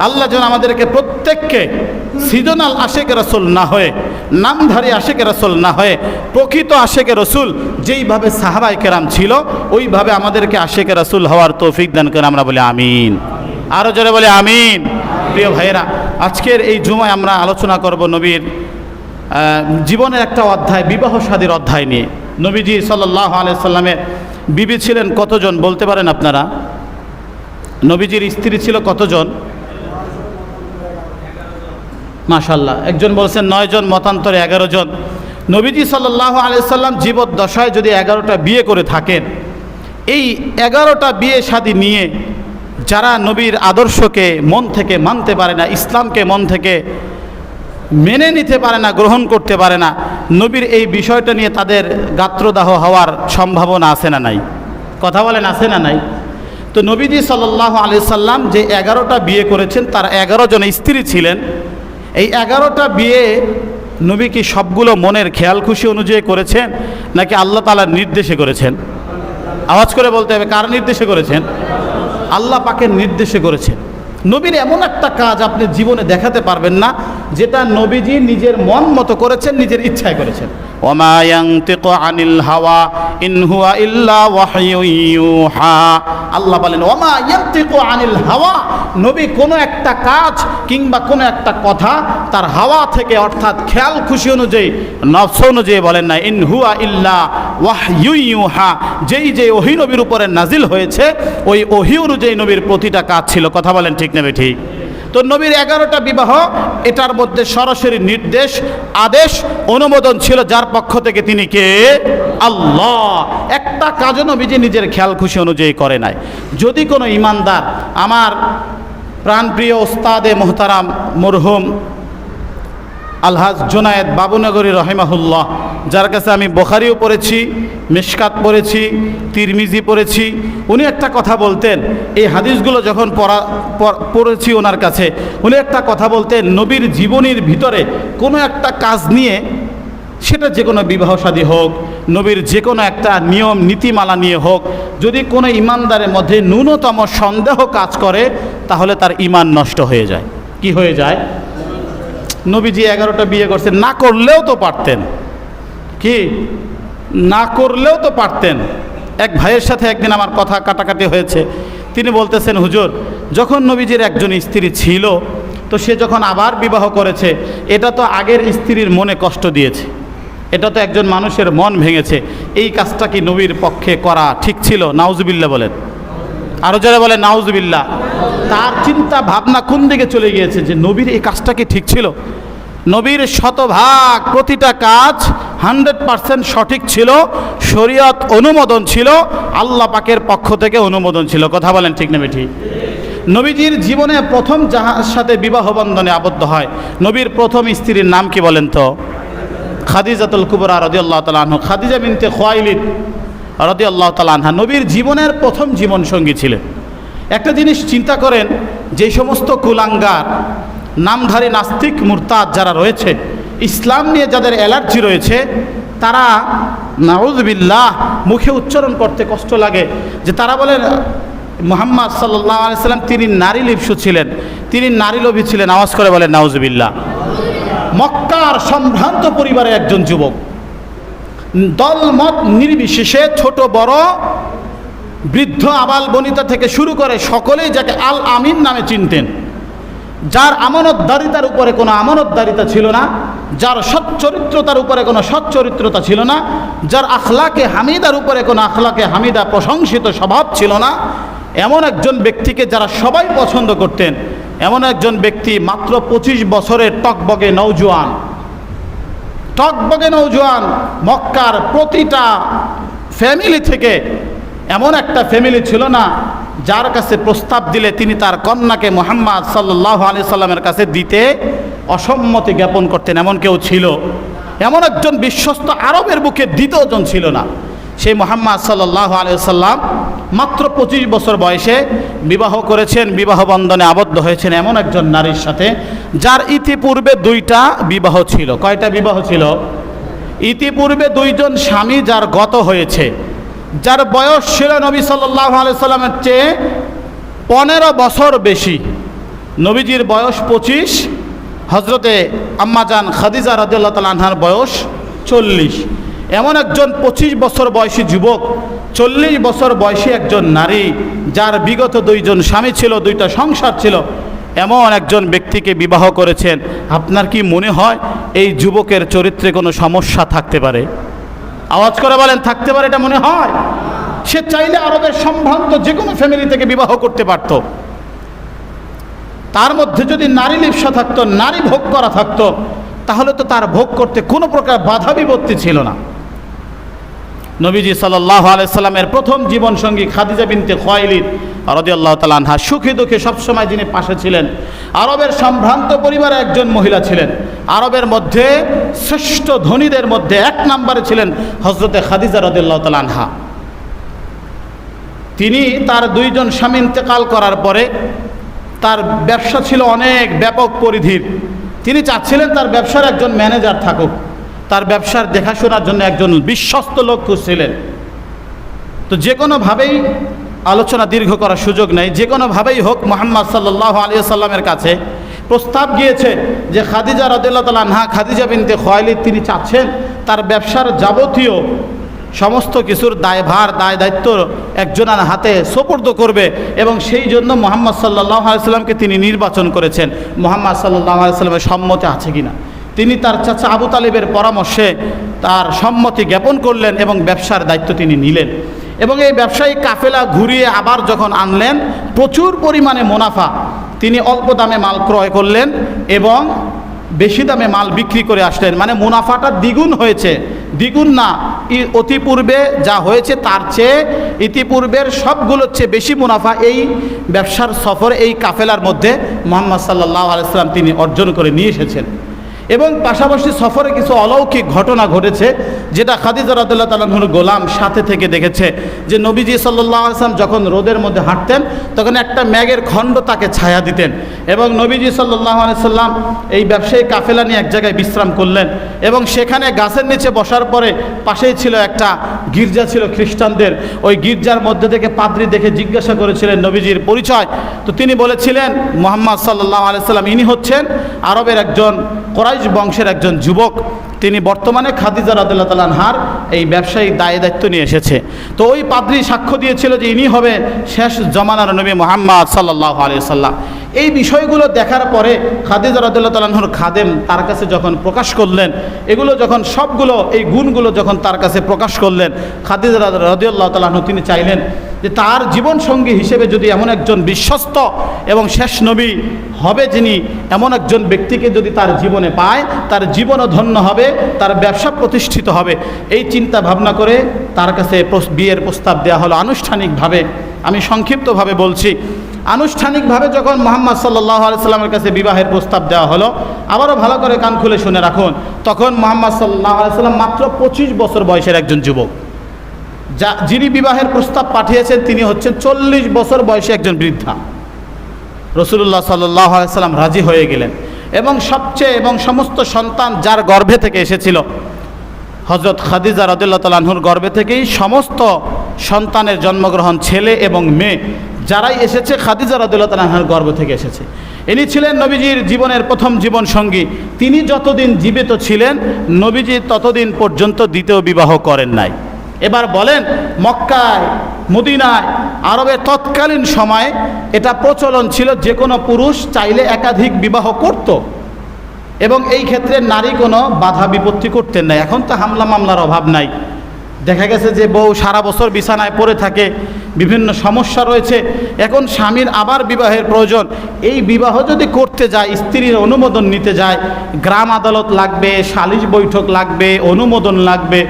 আল্লাহ যেন আমাদেরকে প্রত্যেককে সিজনাল আশেকে রসুল না হয়ে, নামধারী আশেকে রসুল না হয়ে, প্রকৃত আশেকে রসুল যেইভাবে সাহাবায়ে কেরাম ছিল ওইভাবে আমাদেরকে আশেকে রসুল হওয়ার তৌফিক দান করে আমরা বলি আমিন। আরও জোরে বলে আমিন। প্রিয় ভাইয়েরা, আজকের এই জুমায় আমরা আলোচনা করব নবীর জীবনের একটা অধ্যায়, বিবাহ শাদীর অধ্যায় নিয়ে। নবীজি সাল্লাল্লাহু আলাইহি সাল্লামের বিবি ছিলেন কতজন বলতে পারেন আপনারা? নবীজির স্ত্রী ছিল কতজন? মাশাআল্লাহ, একজন বলছেন 9 জন, মতান্তরে 11 জন। নবীজি সাল্লাল্লাহু আলাইহি সাল্লাম জীবদ্দশায় যদি 11টা বিয়ে করে থাকেন, এই 11টা বিয়ে শাদী নিয়ে যারা নবীর আদর্শকে মন থেকে মানতে পারে না, ইসলামকে মন থেকে মেনে নিতে পারে না, গ্রহণ করতে পারে না, নবীর এই বিষয়টা নিয়ে তাদের গাত্রদাহ হওয়ার সম্ভাবনা আছে না নাই? কথা বলেন, আছে না নাই? তো নবীজি সাল্লাল্লাহু আলাইহি সাল্লাম যে 11টা বিয়ে করেছেন, তার 11 জন স্ত্রী ছিলেন। এই 11টা বিয়ে নবী কি সবগুলো মনের খেয়াল খুশি অনুযায়ী করেছেন, নাকি আল্লাহ তাআলার নির্দেশে করেছেন? আওয়াজ করে বলতে হবে, কার নির্দেশে করেছেন? আল্লাহ পাকের নির্দেশে করেছেন। নবীর এমন একটা কাজ আপনি জীবনে দেখাতে পারবেন না যেটা নবীজি নিজের মন মতো করেছেন, নিজের ইচ্ছায় করেছেন। ওমা ইয়ানতিকু আনিল হাওয়া ইন হুয়া ইল্লা ওয়াহয়ুন ইউহা। আল্লাহ বলেন ওমা ইয়ানতিকু আনিল হাওয়া, নবী কোনো একটা কাজ কিংবা কোনো একটা কথা তার হাওয়া থেকে, অর্থাৎ খেয়াল খুশি অনুযায়ী, নফস অনুযায়ী বলেন না। ইন হুয়া ইল্লা ওয়াহয়ুন ইউহা, যেই ওহী নবীর উপরে নাজিল হয়েছে ওই ওহী অনুযায়ী নবীর প্রতিটা কাজ ছিল। কথা বলেন ঠিক নেবে ঠিক? তো নবীর 11টা বিবাহ, এটার মধ্যে সরাসরি নির্দেশ, আদেশ, অনুমোদন ছিল যার পক্ষ থেকে, তিনি কে? আল্লাহ। একটা কাজও নবীজি নিজের খেয়াল খুশি অনুযায়ী করে নাই। যদি কোনো ইমানদার, আমার প্রাণপ্রিয় ওস্তাদে মোহতারাম মরহুম আলহাজ জুনায়েদ বাবুনগরী রহিমাহুল্লাহ, যার কাছে আমি বুখারীও পড়েছি, মিশকাত পড়েছি, তিরমিজি পড়েছি, উনি একটা কথা বলতেন, এই হাদিসগুলো যখন পড়েছি ওনার কাছে, উনি একটা কথা বলতেন, নবীর জীবনীর ভিতরে কোনো একটা কাজ নিয়ে, সেটা যে কোনো বিবাহ শাদী হোক, নবীর যে কোনো একটা নিয়ম নীতিমালা নিয়ে হোক, যদি কোনো ইমানদারের মধ্যে ন্যূনতম সন্দেহ কাজ করে তাহলে তার ঈমান নষ্ট হয়ে যায়। কি হয়ে যায়? নবীজি 11টা বিয়ে করছেন, না করলেও তো পারতেন। কি না করলেও তো পারতেন। এক ভাইয়ের সাথে একদিন আমার কথা কাটাকাটি হয়েছে। তিনি বলতেছেন, হুজুর, যখন নবীজির একজন স্ত্রী ছিল, তো সে যখন আবার বিবাহ করেছে, এটা তো আগের স্ত্রীর মনে কষ্ট দিয়েছে, এটা তো একজন মানুষের মন ভেঙেছে। এই কাজটা কি নবীর পক্ষে করা ঠিক ছিল? নাউজুবিল্লাহ বলেন, আরও যারা বলেন নাউজুবিল্লাহ। তার চিন্তা ভাবনা কোন দিকে চলে গিয়েছে যে নবীর এই কাজটা কি ঠিক ছিল? নবীর শতভাগ প্রতিটা কাজ 100% সঠিক ছিল, শরীয়ত অনুমোদন ছিল, আল্লাহ পাকের পক্ষ থেকে অনুমোদন ছিল। কথা বলেন ঠিক না ঠিক? নবীজির জীবনে প্রথম যার সাথে বিবাহ বন্ধনে আবদ্ধ হয়, নবীর প্রথম স্ত্রীর নাম কি বলেন তো? খাদিজাতুল কুবরা রাদিয়াল্লাহু তাআলা আনহা, খাদিজা বিনতে খুয়াইলিদ রাদিয়াল্লাহু তাআলা আনহা নবীর জীবনের প্রথম জীবন সঙ্গী ছিলেন। একটা জিনিস চিন্তা করেন, যে সমস্ত কুলাঙ্গার, নামধারী নাস্তিক, মুরতাদ যারা রয়েছে, ইসলাম নিয়ে যাদের অ্যালার্জি রয়েছে, তারা নাউযুবিল্লাহ মুখে উচ্চারণ করতে কষ্ট লাগে যে তারা বলেন মুহাম্মদ সাল্লাল্লাহু আলাইহি সাল্লাম তিনি নারী লিপ্সু ছিলেন, তিনি নারী লোভী ছিলেন। আওয়াজ করে বলেন নাউযুবিল্লাহ। মক্কার সম্ভ্রান্ত পরিবারের একজন যুবক, দলমত নির্বিশেষে, ছোট বড়, বৃদ্ধ আবাল বনিতা থেকে শুরু করে সকলেই যাকে আল আমিন নামে চিনতেন, যার আমানতদারিতার উপরে কোনো আমানতদারিতা ছিল না, যার সচ্চরিত্রতার উপরে কোনো সচ্চরিত্রতা ছিল না, যার আখলাকে হামিদার উপরে কোনো আখলাকে হামিদা প্রশংসিত স্বভাব ছিল না, এমন একজন ব্যক্তিকে যারা সবাই পছন্দ করতেন, এমন একজন ব্যক্তি মাত্র 25 বছরের টকবগে নওজোয়ান, মক্কার প্রতিটা ফ্যামিলি থেকে এমন একটা ফ্যামিলি ছিল না যার কাছে প্রস্তাব দিলে তিনি তার কন্যাকে মুহাম্মদ সাল্লাল্লাহু আলাইহি সাল্লামের কাছে দিতে অসম্মতি জ্ঞাপন করতেন, এমন কেউ ছিল? এমন একজন বিশ্বস্ত আরবের বুকে দ্বিতীয়জন ছিল না। সেই মুহাম্মদ সাল্লাল্লাহু আলাইহি ওয়াসাল্লাম মাত্র 25 বছর বয়সে বিবাহ করেছেন, বিবাহ বন্ধনে আবদ্ধ হয়েছেন এমন একজন নারীর সাথে যার ইতিপূর্বে 2টা বিবাহ ছিল। কয়টা বিবাহ ছিল? ইতিপূর্বে 2জন স্বামী যার গত হয়েছে, যার বয়স ছিল নবী সাল্লাল্লাহু আলাইহি ওয়াসাল্লামের চেয়ে 15 বছর বেশি। নবীজির বয়স 25, হজরতে আম্মাজান খাদিজা রাদিয়াল্লাহু তাআলা আনহার বয়স 40। এমন একজন 25 বছর বয়সী যুবক, 40 বছর বয়সী একজন নারী যার বিগত 2জন স্বামী ছিল, 2টা সংসার ছিল, এমন একজন ব্যক্তিকে বিবাহ করেছেন। আপনার কি মনে হয় এই যুবকের চরিত্রে কোনো সমস্যা থাকতে পারে? আওয়াজ করে বলেন, থাকতে পারে? এটা মনে হয়? সে চাইলে আরবের সম্ভ্রান্ত যে কোনো ফ্যামিলি থেকে বিবাহ করতে পারত। তার মধ্যে যদি নারী লিপ্সা থাকতো, নারী ভোগ করা থাকতো, তাহলে তো তার ভোগ করতে কোনো প্রকার বাধা বিপত্তি ছিল না। নবীজি সাল্লাল্লাহু আলাইহি সাল্লামের প্রথম জীবনসঙ্গী খাদিজা বিনতে খুয়াইলিদ রাদিয়াল্লাহু তাআলা আনহা, সুখে দুঃখে সবসময় যিনি পাশে ছিলেন, আরবের সম্ভ্রান্ত পরিবারের একজন মহিলা ছিলেন। আরবের মধ্যে শ্রেষ্ঠ ধনীদের মধ্যে 1 নম্বরে ছিলেন হযরতে খাদিজা রাদিয়াল্লাহু তাআলা আনহা। তিনি তার 2জন স্বামী ইন্তেকাল করার পরে তার ব্যবসা ছিল অনেক ব্যাপক পরিধির। তিনি চাচ্ছিলেন তার ব্যবসার একজন ম্যানেজার থাকুক, তার ব্যবসার দেখাশোনার জন্য একজন বিশ্বস্ত লোক খুঁজছিলেন। তো যে কোনোভাবেই, আলোচনা দীর্ঘ করার সুযোগ নেই, যে কোনোভাবেই হোক মুহাম্মদ সাল্লাল্লাহু আলাইহি সাল্লামের কাছে প্রস্তাব গিয়েছে যে খাদিজা রাদিয়াল্লাহু তাআলা আনহা, খাদিজা বিনতে খুয়াইলিদ, তিনি চাচ্ছেন তার ব্যবসার যাবতীয় সমস্ত কিছুর দায়ভার, দায় দায়িত্ব একজনের হাতে সোপর্দ করবে, এবং সেই জন্য মুহাম্মদ সাল্লাল্লাহু আলাইহি সাল্লামকে তিনি নির্বাচন করেছেন। মুহাম্মদ সাল্লাল্লাহু আলাইহি সাল্লামের সম্মতি আছে কিনা, তিনি তার চাচা আবু তালিবের পরামর্শে তার সম্মতি জ্ঞাপন করলেন এবং ব্যবসার দায়িত্ব তিনি নিলেন। এবং এই ব্যবসায়িক কাফেলা ঘুরিয়ে আবার যখন আনলেন, প্রচুর পরিমাণে মুনাফা, তিনি অল্প দামে মাল ক্রয় করলেন এবং বেশি দামে মাল বিক্রি করে আসলেন। মানে মুনাফাটা দ্বিগুণ হয়েছে, দ্বিগুণ না, অতিপূর্বে যা হয়েছে তার চেয়ে ইতিপূর্বের সবগুলোর চেয়ে বেশি মুনাফা এই ব্যবসার সফর, এই কাফেলার মধ্যে মুহাম্মদ সাল্লাল্লাহু আলাইহি সাল্লাম তিনি অর্জন করে নিয়ে এসেছেন। এবং পাশাপাশি সফরে কিছু অলৌকিক ঘটনা ঘটেছে, যেটা খাদিজা রাদিয়াল্লাহু তাআলা আনহার গোলাম সাথে থেকে দেখেছে। যে নবীজি সাল্লাল্লাহু আলাইহি ওয়াসাল্লাম যখন রোদের মধ্যে হাঁটতেন, তখন একটা মেঘের খণ্ড তাকে ছায়া দিতেন, এবং নবীজি সাল্লাল্লাহু আলাইহি সাল্লাম এই ব্যবসায়ী কাফেলা নিয়ে এক জায়গায় বিশ্রাম করলেন, এবং সেখানে গাছের নিচে বসার পরে পাশেই ছিল একটা গির্জা ছিল খ্রিস্টানদের। ওই গির্জার মধ্যে থেকে পাদ্রী দেখে জিজ্ঞাসা করেছিলেন নবীজির পরিচয়। তো তিনি বলেছিলেন মুহাম্মদ সাল্লাল্লাহু আলাইহি সাল্লাম ইনি হচ্ছেন আরবের একজন কোরাইশ বংশের একজন যুবক, তিনি বর্তমানে খাদিজা রাদিয়াল্লাহু তাআলা আনহার এই ব্যবসায়িক দায়িত্ব নিয়ে এসেছে। তো ওই পাদ্রী সাক্ষ্য দিয়েছিল যে ইনি হবে শেষ জমানার নবী মুহাম্মদ সাল্লাল্লাহু আলাইহি সাল্লাম। এই বিষয়গুলো দেখার পরে খাদিজা রাদিয়াল্লাহু তাআলা আনহার খাদেম তার কাছে যখন প্রকাশ করলেন, এগুলো যখন সবগুলো এই গুণগুলো যখন তার কাছে প্রকাশ করলেন, খাদিজা রাদিয়াল্লাহু তাআলা আনহা তিনি চাইলেন যে তার জীবনসঙ্গী হিসেবে যদি এমন একজন বিশ্বস্ত এবং শেষ নবী হবে, যিনি এমন একজন ব্যক্তিকে যদি তার জীবনে পায়, তার জীবনও ধন্য হবে, তার ব্যবসা প্রতিষ্ঠিত হবে। এই চিন্তা ভাবনা করে তার কাছে বিয়ের প্রস্তাব দেওয়া হলো আনুষ্ঠানিকভাবে। আমি সংক্ষিপ্তভাবে বলছি, আনুষ্ঠানিকভাবে যখন মুহাম্মদ সাল্লাল্লাহু আলাইহি সাল্লামের কাছে বিবাহের প্রস্তাব দেওয়া হলো, আবারও ভালো করে কান খুলে শুনে রাখুন, তখন মুহাম্মদ সাল্লাল্লাহু আলাইহি সাল্লাম মাত্র 25 বছর বয়সের একজন যুবক। যিনি বিবাহের প্রস্তাব পাঠিয়েছেন তিনি হচ্ছেন 40 বছর বয়সী একজন বৃদ্ধা। রাসূলুল্লাহ সাল্লাল্লাহু আলাইহি সাল্লাম রাজি হয়ে গেলেন, এবং সমস্ত সন্তান যার গর্ভে থেকে এসেছিল, হযরত খাদিজা রাদিয়াল্লাহু তাআলা আনহার গর্ভে থেকেই সমস্ত সন্তানের জন্মগ্রহণ, ছেলে এবং মেয়ে যারাই এসেছে খাদিজা রাদিয়াল্লাহু তাআলা আনহার গর্ভ থেকে এসেছে। ইনি ছিলেন নবীজির জীবনের প্রথম জীবন সঙ্গী। তিনি যতদিন জীবিত ছিলেন, নবীজি ততদিন পর্যন্ত দ্বিতীয় বিবাহ করেন নাই। এবার বলেন, মক্কায়, মদিনায়, আরবের তৎকালীন সময়ে এটা প্রচলন ছিল, যে কোনো পুরুষ চাইলে একাধিক বিবাহ করত, এবং এই ক্ষেত্রে নারী কোনো বাধা বিপত্তি করতেন না। এখন তো হামলা মামলার অভাব নাই, দেখা গেছে যে বউ সারা বছর বিছানায় পড়ে থাকে, বিভিন্ন সমস্যা রয়েছে, এখন স্বামীর আবার বিবাহের প্রয়োজন। এই বিবাহ যদি করতে যায়, স্ত্রীর অনুমোদন নিতে যায়, গ্রাম আদালত লাগবে, সালিশ বৈঠক লাগবে, অনুমোদন লাগবে,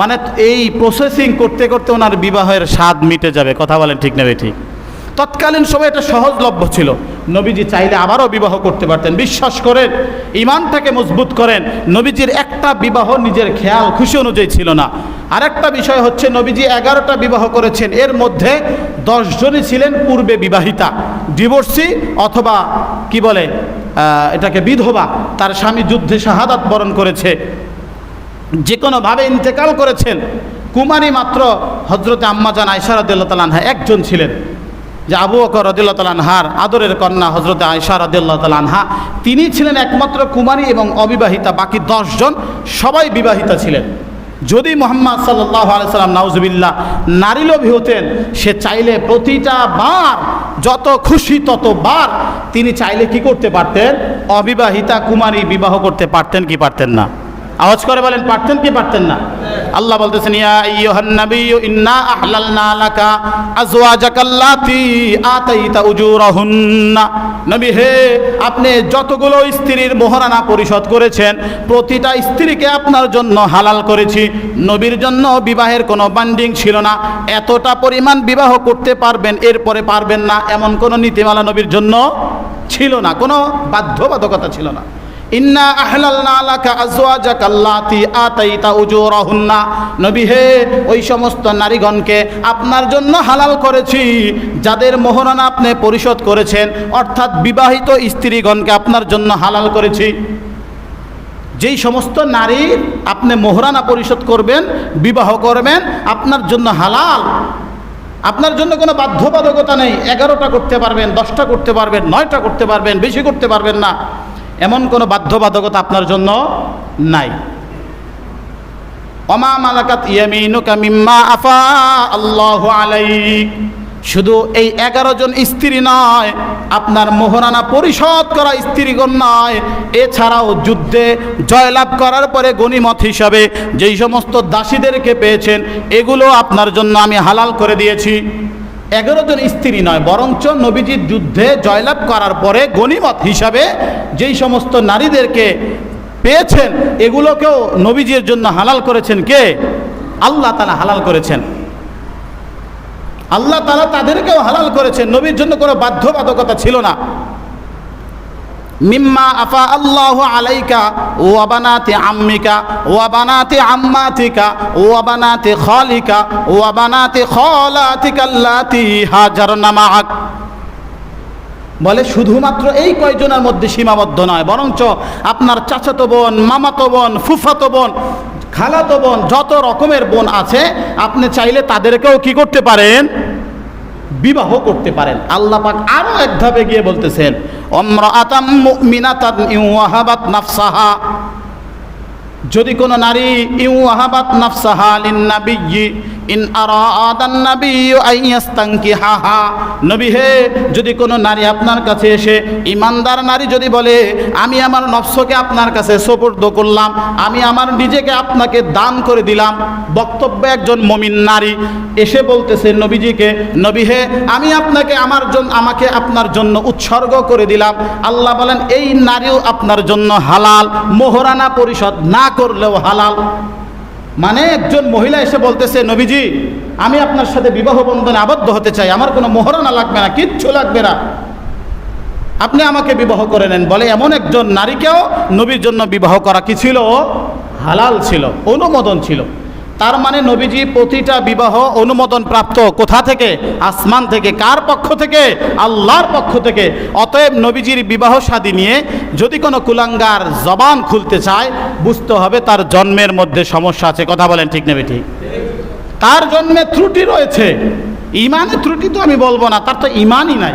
মানে এই প্রসেসিং করতে করতে ওনার বিবাহের স্বাদ মিটে যাবে। কথা বলেন ঠিক নেবে ঠিক? তৎকালীন সময় এটা সহজলভ্য ছিল। নবীজি চাইলে আবারও বিবাহ করতে পারতেন। বিশ্বাস করেন, ইমানটাকে মজবুত করেন, নবীজির একটা বিবাহ নিজের খেয়াল খুশি অনুযায়ী ছিল না। আরেকটা বিষয় হচ্ছে, নবীজি 11টা বিবাহ করেছেন, এর মধ্যে 10 জনই ছিলেন পূর্বে বিবাহিতা, ডিভোর্সি অথবা কি বলে এটাকে বিধবা, তার স্বামী যুদ্ধে শাহাদাত বরণ করেছে, যে কোনোভাবে ইন্তেকাল করেছেন। কুমারী মাত্র হজরতে আম্মাজান আয়েশা রাদিয়াল্লাহু তাআলা আনহা একজন ছিলেন, যে আবু বকর রাদিয়াল্লাহু তাআলা আনহার আদরের কন্যা হজরতে আয়েশা রাদিয়াল্লাহু তাআলা আনহা, তিনি ছিলেন একমাত্র কুমারী এবং অবিবাহিতা। বাকি 10 জন সবাই বিবাহিতা ছিলেন। যদি মুহাম্মদ সাল্লাল্লাহু আলাইহি সাল্লাম নাউজুবিল্লাহ নারীলোভী হতেন, সে চাইলে প্রতিটা বার, যত খুশি ততবার তিনি চাইলে কি করতে পারতেন? অবিবাহিতা কুমারী বিবাহ করতে পারতেন কি পারতেন না? আওয়াজ করে বলেন, পারতেন কি পারতেন না? আল্লাহ বলতেছেন, ইয়া আইয়ুহান নাবিয়্যু ইন্না আহলালনা লাকা আজওয়াজাকাল্লাতী আতাইতা উজুরাহুন্না। নবী হে, আপনি যতগুলো স্ত্রীর মোহরানা পরিশোধ করেছেন, প্রতিটা স্ত্রীকে আপনার জন্য হালাল করেছি। নবীর জন্য বিবাহের কোনো বান্ডিং ছিল না, এতটা পরিমাণ বিবাহ করতে পারবেন, এরপরে পারবেন না, এমন কোনো নীতিমালা নবীর জন্য ছিল না, কোনো বাধ্যবাধকতা ছিল না। ইন্না আহলালনা লাকা আজওয়াজাকাল্লাতী আতাইতা উজুরাহুন্না। নবী হে, ওই সমস্ত নারীগণকে আপনার জন্য হালাল করেছি যাদের মোহরানা আপনি পরিশোধ করেছেন, অর্থাৎ বিবাহিত স্ত্রীগণকে আপনার জন্য হালাল করেছি। যেই সমস্ত নারী আপনি মোহরানা পরিশোধ করবেন, বিবাহ করবেন, আপনার জন্য হালাল, আপনার জন্য কোনো বাধ্যবাধকতা নেই। 11টা করতে পারবেন, 10টা করতে পারবেন, 9টা করতে পারবেন, বেশি করতে পারবেন না, এমন কোনো বাধ্যবাধকতা আপনার জন্য নাই। ওমা মালাকাত ইয়ামিনুকা মিম্মা আফা আল্লাহু আলাইক। শুধু এই 11 জন স্ত্রী নয়, আপনার মোহরানা পরিশোধ করা স্ত্রীগণ নয়, এছাড়াও যুদ্ধে জয়লাভ করার পরে গনিমত হিসাবে যেই সমস্ত দাসীদেরকে পেয়েছেন, এগুলো আপনার জন্য আমি হালাল করে দিয়েছি। 11 জন স্ত্রী নয়, বরঞ্চ নবীজির যুদ্ধে জয়লাভ করার পরে গনিমত হিসাবে যেই সমস্ত নারীদেরকে পেয়েছেন, এগুলোকেও নবীজির জন্য হালাল করেছেন কে? আল্লাহ তাআলা হালাল করেছেন। আল্লাহ তাআলা তাদেরকেও হালাল করেছেন, নবীর জন্য কোনো বাধ্যবাধকতা ছিল না। মিম্মা আফা আল্লাহু আলাইকা ওয়া বানাতি আম্মিকা ওয়া বানাতি আম্মাতিকা ওয়া বানাতি খালিকা ওয়া বানাতি খালাতিকা আল্লাতী হাজারনা মাআক। বলে শুধুমাত্র এই কয়জনের মধ্যে সীমাবদ্ধ নয়, বরঞ্চ আপনার চাচাতো বোন, মামাতো বোন, ফুফাতো বোন, খালাতো বোন, যত রকমের বোন আছে, আপনি চাইলে তাদেরকেও কি করতে পারেন? বিবাহ করতে পারেন। আল্লাহ পাক আরো এক ধাপে গিয়ে বলতেছেন, আমরাআতাম মুমিনাতান ইউহাবাত নাফসাহা। যদি কোনো নারী ইউহাবাত নাফসাহা লিন-নাবিয়্যি ইন আরাদান নাবিয়্যু আইয়াস্তানকিহাহা। নবী হে, যদি কোনো নারী আপনার কাছে এসে, ইমানদার নারী যদি বলে, আমি আমার নফসকে আপনার কাছে সোপর্দ করলাম, আমি আমার নিজেকে আপনাকে দান করে দিলাম। বক্তব্য একজন মুমিন নারী এসে বলতেছে নবীজিকে, নবী হে, আমি আপনাকে আমাকে আপনার জন্য উৎসর্গ করে দিলাম। আল্লাহ বলেন, এই নারীও আপনার জন্য হালাল, মোহরানা পরিশোধ না করলেও হালাল। মানে একজন মহিলা এসে বলতেছে, নবীজি, আমি আপনার সাথে বিবাহ বন্ধনে আবদ্ধ হতে চাই, আমার কোনো মোহরানা লাগবে না, কিচ্ছু লাগবে না, আপনি আমাকে বিবাহ করে নেন। বলে এমন একজন নারীকেও নবীর জন্য বিবাহ করা কি ছিল? হালাল ছিল, অনুমোদন ছিল। তার মানে নবীজি প্রতিটা বিবাহ অনুমোদন প্রাপ্ত কোথা থেকে? আসমান থেকে। কার পক্ষ থেকে? আল্লাহর পক্ষ থেকে। অতএব নবীজির বিবাহ শাদী নিয়ে যদি কোনো কুলাঙ্গার জবান খুলতে চায়, বুঝতে হবে তার জন্মের মধ্যে সমস্যা আছে। কথা বলেন ঠিক নেবে ঠিক? তার জন্মে ত্রুটি রয়েছে। ইমানের ত্রুটি তো আমি বলবো না, তার তো ইমানই নাই।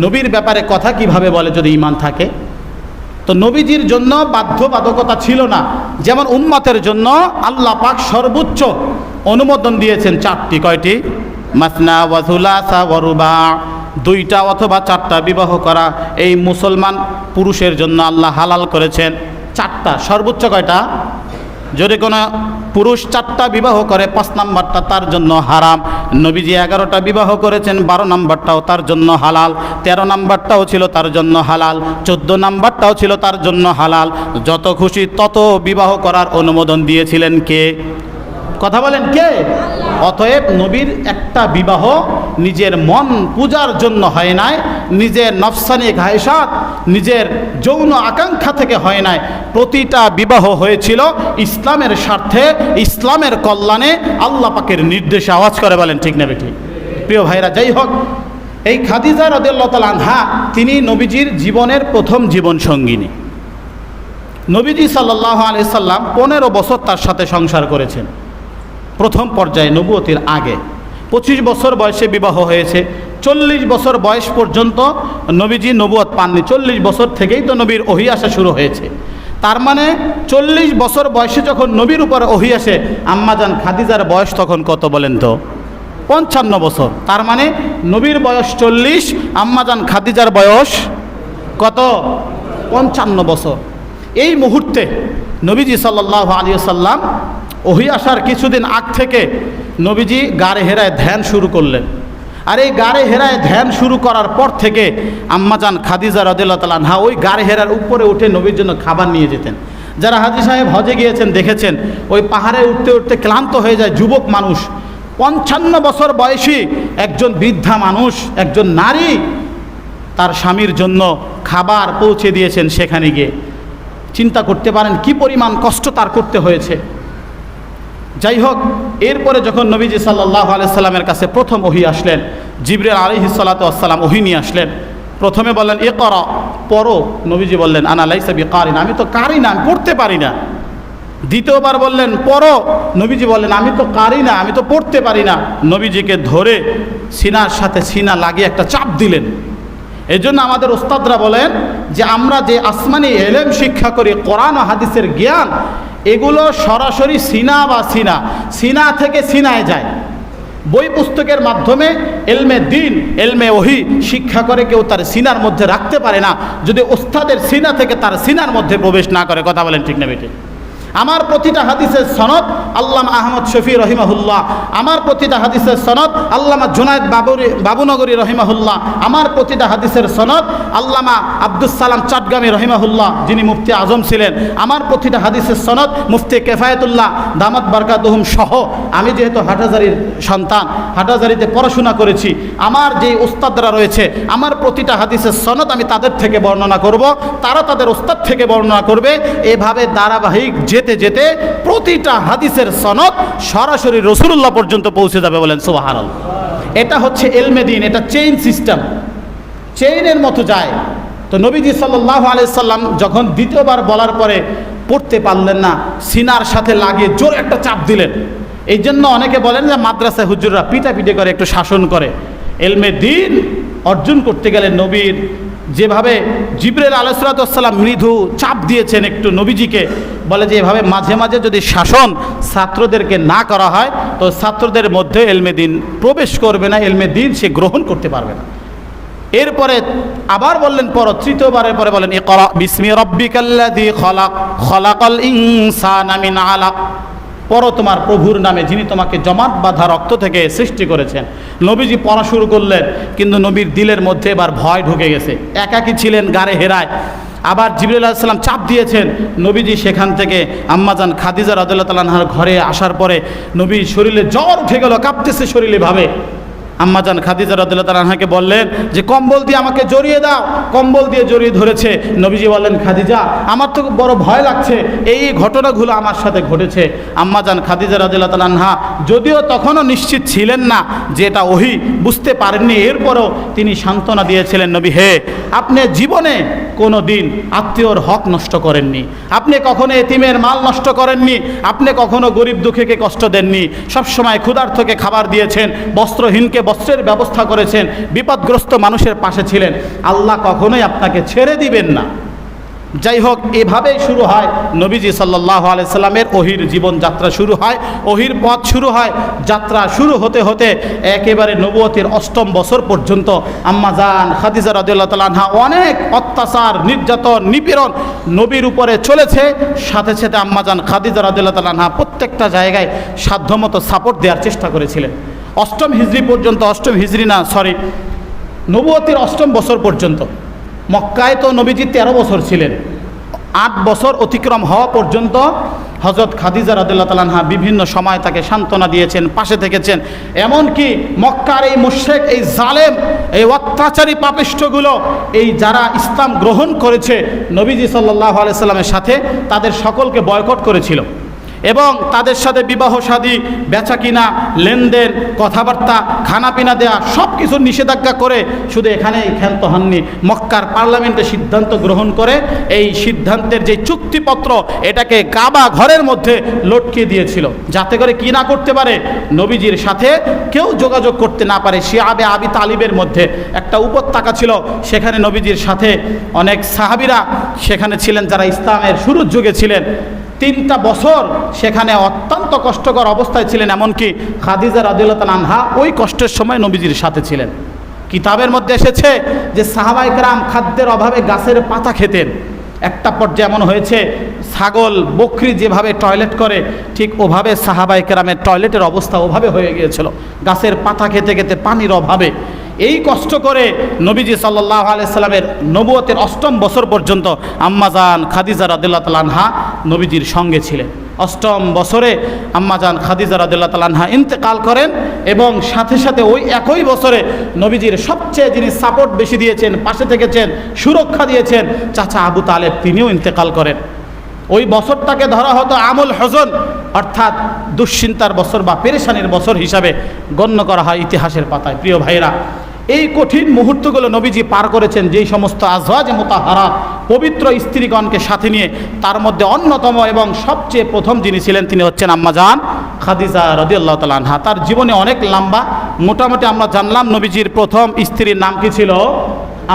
নবীর ব্যাপারে কথা কিভাবে বলে যদি ইমান থাকে? তো নবীজির জন্য বাধ্যবাধকতা ছিল না। যেমন উম্মতের জন্য আল্লাহ পাক সর্বোচ্চ অনুমোদন দিয়েছেন 4টি। কয়টি? মাসনা ওয়া সুলাসা ওয়া রুবা, 2টা অথবা 4টা বিবাহ করা এই মুসলমান পুরুষের জন্য আল্লাহ হালাল করেছেন। 4টা, সর্বোচ্চ কয়টা? যদি কোনো পুরুষ 4টা বিবাহ করে, 5 নাম্বারটা তার জন্য হারাম। নবীজি 11টা বিবাহ করেছেন, 12 নাম্বারটাও তার জন্য হালাল, 13 নাম্বারটাও ছিল তার জন্য হালাল, 14 নাম্বারটাও ছিল তার জন্য হালাল। যত খুশি তত বিবাহ করার অনুমোদন দিয়েছিলেন কে? কথা বলেন কে? অতএব নবীর একটা বিবাহ নিজের মন পূজার জন্য হয় নাই, নিজের নফসানি ঘায়সাত, নিজের যৌন আকাঙ্ক্ষা থেকে হয় নাই। প্রতিটা বিবাহ হয়েছিল ইসলামের স্বার্থে, ইসলামের কল্যাণে, আল্লাহ পাকের নির্দেশে। আওয়াজ করে বলেন ঠিক না বেঠিক? প্রিয় ভাইরা, যাই হোক, এই খাদিজা রাদিয়াল্লাহু তাআলা আনহা তিনি নবীজির জীবনের প্রথম জীবন সঙ্গিনী। নবীজি সাল্লাল্লাহু আলাইহি সাল্লাম 15 বছর তার সাথে সংসার করেছেন প্রথম পর্যায়ে নবুয়তির আগে। 25 বছর বয়সে বিবাহ হয়েছে। 40 বছর বয়স পর্যন্ত নবীজি নবুয়ত পাননি। 40 বছর থেকেই তো নবীর ওহী আসা শুরু হয়েছে। তার মানে 40 বছর বয়সে যখন নবীর উপর ওহী আসে, আম্মাজান খাদিজার বয়স তখন কত বলেন তো? 55 বছর। তার মানে নবীর বয়স 40, আম্মাজান খাদিজার বয়স কত? 55 বছর। এই মুহূর্তে নবীজি সাল্লাল্লাহু আলাইহি ওয়াসাল্লাম ওহী আসার কিছুদিন আগ থেকে নবীজি গারে হেরায় ধ্যান শুরু করলেন। আর এই গারে হেরায় ধ্যান শুরু করার পর থেকে আম্মাজান খাদিজা রাদিয়াল্লাহু তাআলা আনহা ওই গারে হেরার উপরে উঠে নবীর জন্য খাবার নিয়ে যেতেন। যারা হাজী সাহেব হজে গিয়েছেন দেখেছেন, ওই পাহাড়ে উঠতে উঠতে ক্লান্ত হয়ে যায় যুবক মানুষ। 55 বছর বয়সী একজন বৃদ্ধা মানুষ, একজন নারী তার স্বামীর জন্য খাবার পৌঁছে দিয়েছেন সেখানে গিয়ে। চিন্তা করতে পারেন কি পরিমাণ কষ্ট তার করতে হয়েছে। যাই হোক, এরপরে যখন নবীজি সাল্লাল্লাহু আলাইহি সাল্লামের কাছে প্রথম ওহী আসলেন, জিবরিল আলাইহিস সালাতু ওয়াস সালাম ওহী নিয়ে আসলেন। প্রথমে বললেন ইকরা, পড়ো। নবীজি বললেন আনা লাইসা বিকারিন, আমি তো কারি না, আমি পড়তে পারি না। দ্বিতীয়বার বললেন পড়ো। নবীজি বললেন আমি তো কারি না, আমি তো পড়তে পারি না। নবীজিকে ধরে সিনার সাথে সিনা লাগিয়ে একটা চাপ দিলেন। এই জন্য আমাদের ওস্তাদরা বলেন যে আমরা যে আসমানি এলেম শিক্ষা করি, কোরআন ও হাদিসের জ্ঞান, এগুলো সরাসরি সিনা বা সিনা থেকে সিনায় যায়। বই পুস্তকের মাধ্যমে এলমে দিন, এলমে ওহী শিক্ষা করে কেউ তার সিনার মধ্যে রাখতে পারে না যদি ওস্তাদের সিনা থেকে তার সিনার মধ্যে প্রবেশ না করে। কথা বলেন ঠিক না বেটে? আমার প্রতিটা হাদিসের সনদ আল্লামা আহমদ শফি রহিমাহুল্লাহ, আমার প্রতিটা হাদিসের সনদ আল্লামা জুনায়েদ বাবুনগরী রহিমাহুল্লাহ, আমার প্রতিটা হাদিসের সনদ আল্লামা আব্দুস সালাম চাটগামী রহিমাহুল্লাহ যিনি মুফতি আজম ছিলেন, আমার প্রতিটা হাদিসের সনদ মুফতি কেফায়েতুল্লাহ দামাত বারকাতুহুম সহ। আমি যেহেতু হাটহাজারীর সন্তান, হাটহাজারীতে পড়াশোনা করেছি, আমার যে ওস্তাদরা রয়েছে আমার প্রতিটা হাদিসের সনদ আমি তাদের থেকে বর্ণনা করব, তারা তাদের ওস্তাদ থেকে বর্ণনা করবে। এভাবে ধারাবাহিক যেতে যেতে প্রতিটা হাদিসের সনদ সরাসরি রাসূলুল্লাহ পর্যন্ত পৌঁছে যাবে। বলেন সুবহানাল্লাহ। এটা হচ্ছে ইলমে দ্বীন, এটা চেইন সিস্টেম, চেইনের মতো যায়। তো নবীজি সাল্লাল্লাহু আলাইহি সাল্লাম যখন দ্বিতীয়বার বলার পরে পড়তে পারলেন না, সিনার সাথে লাগিয়ে জোরে একটা চাপ দিলেন। এই জন্য অনেকে বলেন যে মাদ্রাসায় হুজুররা পিটাপিটি করে, একটু শাসন করে। ইলমে দ্বীন অর্জন করতে গেলে নবীর যেভাবে জিবরিল আলাইহিস সালাতু ওয়াস সালাম মৃদু চাপ দিয়েছেন একটু নবীজিকে, বলে যে এভাবে মাঝে মাঝে যদি শাসন ছাত্রদেরকে না করা হয় তো ছাত্রদের মধ্যে ইলমে দ্বীন প্রবেশ করবে না, ইলমে দ্বীন সে গ্রহণ করতে পারবে না। এরপরে আবার বললেন পড়ো। তৃতীয়বারের পরে বলেন ইকরা বিসমি রাব্বিকাল্লাযী খালাক, খালাকাল ইনসানা মিন আলাক, পড়ো তোমার প্রভুর নামে যিনি তোমাকে জমাট বাঁধা রক্ত থেকে সৃষ্টি করেছেন। নবীজি পড়া শুরু করলেন, কিন্তু নবীর দিলের মধ্যে এবার ভয় ঢুকে গেছে। একাকী ছিলেন গারে হেরায়, আবার জিবরিল আলাইহিস সালাম চাপ দিয়েছেন। নবীজি সেখান থেকে আম্মাজান খাদিজা রাদিয়াল্লাহু তাআলা আনহার ঘরে আসার পরে নবীর শরীরে জ্বর উঠে গেল, কাঁপতেছে শরীরে ভাবে। আম্মাজান খাদিজা রাদিয়াল্লাহু তাআলা আনহাকে বললেন যে কম্বল দিয়ে আমাকে জড়িয়ে দাও। কম্বল দিয়ে জড়িয়ে ধরেছে। নবীজি বললেন খাদিজা আমার তো বড় ভয় লাগছে, এই ঘটনাগুলো আমার সাথে ঘটেছে। আম্মাজান খাদিজা রাদিয়াল্লাহু তাআলা আনহা যদিও তখনও নিশ্চিত ছিলেন না যে এটা ওহী, বুঝতে পারেননি, এরপরও তিনি সান্ত্বনা দিয়েছিলেন নবী হে, আপনি জীবনে কোনো দিন আত্মীয়র হক নষ্ট করেননি, আপনি কখনো এতিমের মাল নষ্ট করেননি, আপনি কখনো গরিব দুঃখীকে কষ্ট দেননি, সবসময় ক্ষুধার্তকে খাবার দিয়েছেন, বস্ত্রহীনকে বস্ত্রের ব্যবস্থা করেছেন, বিপদগ্রস্ত মানুষের পাশে ছিলেন। আল্লাহ কখনোই আপনাকে ছেড়ে দিবেন না। যাই হোক, এভাবেই শুরু হয় নবীজি সাল্লাল্লাহু আলাইহি সাল্লামের ওহীর জীবনযাত্রা শুরু হয়, ওহীর পথ শুরু হয়। যাত্রা শুরু হতে হতে একেবারে নবুয়তের 8ম বছর পর্যন্ত আম্মাজান খাদিজা রাদিয়াল্লাহু তাআলা আনহা অনেক অত্যাচার, নির্যাতন, নিপীড়ন নবীর উপরে চলেছে। সাথে সাথে আম্মাজান খাদিজা রাদিয়াল্লাহু তাআলা আনহা প্রত্যেকটা জায়গায় সাধ্যমতো সাপোর্ট দেওয়ার চেষ্টা করেছিলেন। 8ম হিজরি পর্যন্ত, 8ম হিজরি না সরি, নবুয়তের 8ম বছর পর্যন্ত। মক্কায় তো নবীজি 13 বছর ছিলেন, 8 বছর অতিক্রম হওয়া পর্যন্ত হযরত খাদিজা রাদিয়াল্লাহু তাআলা আনহা বিভিন্ন সময় তাকে সান্ত্বনা দিয়েছেন, পাশে থেকেছেন। এমনকি মক্কার এই মুশরিক, এই জালেম, এই অত্যাচারী পাপিষ্ঠগুলো, এই যারা ইসলাম গ্রহণ করেছে নবীজি সাল্লাল্লাহু আলাইহি সাল্লামের সাথে, তাদের সকলকে বয়কট করেছিল এবং তাদের সাথে বিবাহ শাদী, বেচা কিনা, লেনদেন, কথাবার্তা, খানাপিনা দেয়া সব কিছু নিষেধাজ্ঞা করে শুধু এখানেই ক্ষান্ত হননি। মক্কার পার্লামেন্টে সিদ্ধান্ত গ্রহণ করে এই সিদ্ধান্তের যে চুক্তিপত্র, এটাকে কাবা ঘরের মধ্যে লটকিয়ে দিয়েছিল, যাতে করে কি না করতে পারে, নবীজির সাথে কেউ যোগাযোগ করতে না পারে। শিয়াবে আবি তালিবের মধ্যে একটা উপত্যকা ছিল, সেখানে নবীজির সাথে অনেক সাহাবীরা সেখানে ছিলেন, যারা ইসলামের শুরুর যুগে ছিলেন। 3টা বছর সেখানে অত্যন্ত কষ্টকর অবস্থায় ছিলেন। এমনকি খাদিজা রাদিয়াল্লাহু তাআলা আনহা ওই কষ্টের সময় নবীজির সাথে ছিলেন। কিতাবের মধ্যে এসেছে যে সাহাবায়ে কেরাম খাদ্যের অভাবে গাছের পাতা খেতেন। একটা পর্যায়ে এমন হয়েছে, ছাগল বকরি যেভাবে টয়লেট করে ঠিক ওভাবে সাহাবায়ে কেরামের টয়লেটের অবস্থা ওভাবে হয়ে গিয়েছিল, গাছের পাতা খেতে খেতে, পানির অভাবে। এই কষ্ট করে নবীজি সাল্লাল্লাহু আলাইহি সাল্লামের নবুয়তের 8ম বছর পর্যন্ত আম্মাজান খাদিজা রাদিয়াল্লাহু তাআলা আনহা নবীজির সঙ্গে ছিলেন। 8ম বছরে আম্মাজান খাদিজা রাদিয়াল্লাহু তাআলা আনহা ইন্তেকাল করেন এবং সাথে সাথে ওই একই বছরে নবীজির সবচেয়ে যিনি সাপোর্ট বেশি দিয়েছেন, পাশে থেকেছেন, সুরক্ষা দিয়েছেন, চাচা আবু তালেব, তিনিও ইন্তেকাল করেন। ওই বছরটাকে ধরা হতো আমুল হজন, অর্থাৎ দুশ্চিন্তার বছর বা পেরেশানির বছর হিসাবে গণ্য করা হয় ইতিহাসের পাতায়। প্রিয় ভাইরা, এই কঠিন মুহূর্তগুলো নবীজি পার করেছেন যেই সমস্ত আজওয়াজে মুতাহহারাত, পবিত্র স্ত্রীগণকে সাথে নিয়ে। তার মধ্যে অন্যতম এবং সবচেয়ে প্রথম যিনি ছিলেন তিনি হচ্ছেন আম্মাজান খাদিজা রাদিয়াল্লাহু তাআলা আনহা। তার জীবনে অনেক লম্বা, মোটামুটি আমরা জানলাম নবীজির প্রথম স্ত্রীর নাম কি ছিল?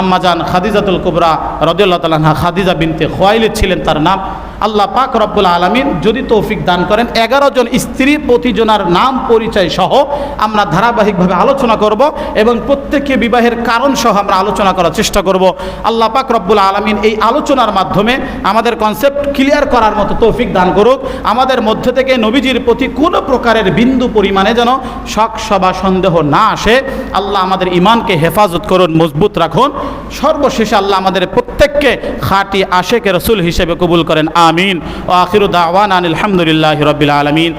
আম্মাজান খাদিজাতুল কুবরা রাদিয়াল্লাহু তাআলা আনহা, খাদিজা বিনতে খুয়াইলিদ ছিলেন তার নাম। আল্লাহ পাক রব্বুল আলামিন যদি তৌফিক দান করেন 11 জন স্ত্রী, প্রতিজনার নাম পরিচয় সহ আমরা ধারাবাহিকভাবে আলোচনা করব এবং প্রত্যেককে বিবাহের কারণ সহ আমরা আলোচনা করার চেষ্টা করব। আল্লাহ পাক রব্বুল আলামিন এই আলোচনার মাধ্যমে আমাদের কনসেপ্ট ক্লিয়ার করার মতো তৌফিক দান করুক। আমাদের মধ্যে থেকে নবীজির প্রতি কোনো প্রকারের বিন্দু পরিমাণে যেন শক সবা সন্দেহ না আসে। আল্লাহ আমাদের ঈমানকে হেফাজত করুন, মজবুত রাখুন। সর্বশেষে আল্লাহ আমাদের প্রত্যেককে খাঁটি আশেকে রসুল হিসেবে কবুল করেন, আমিন। ও আখিরু দাওয়ানা আনিল হামদুলিল্লাহি রাব্বিল আলামিন।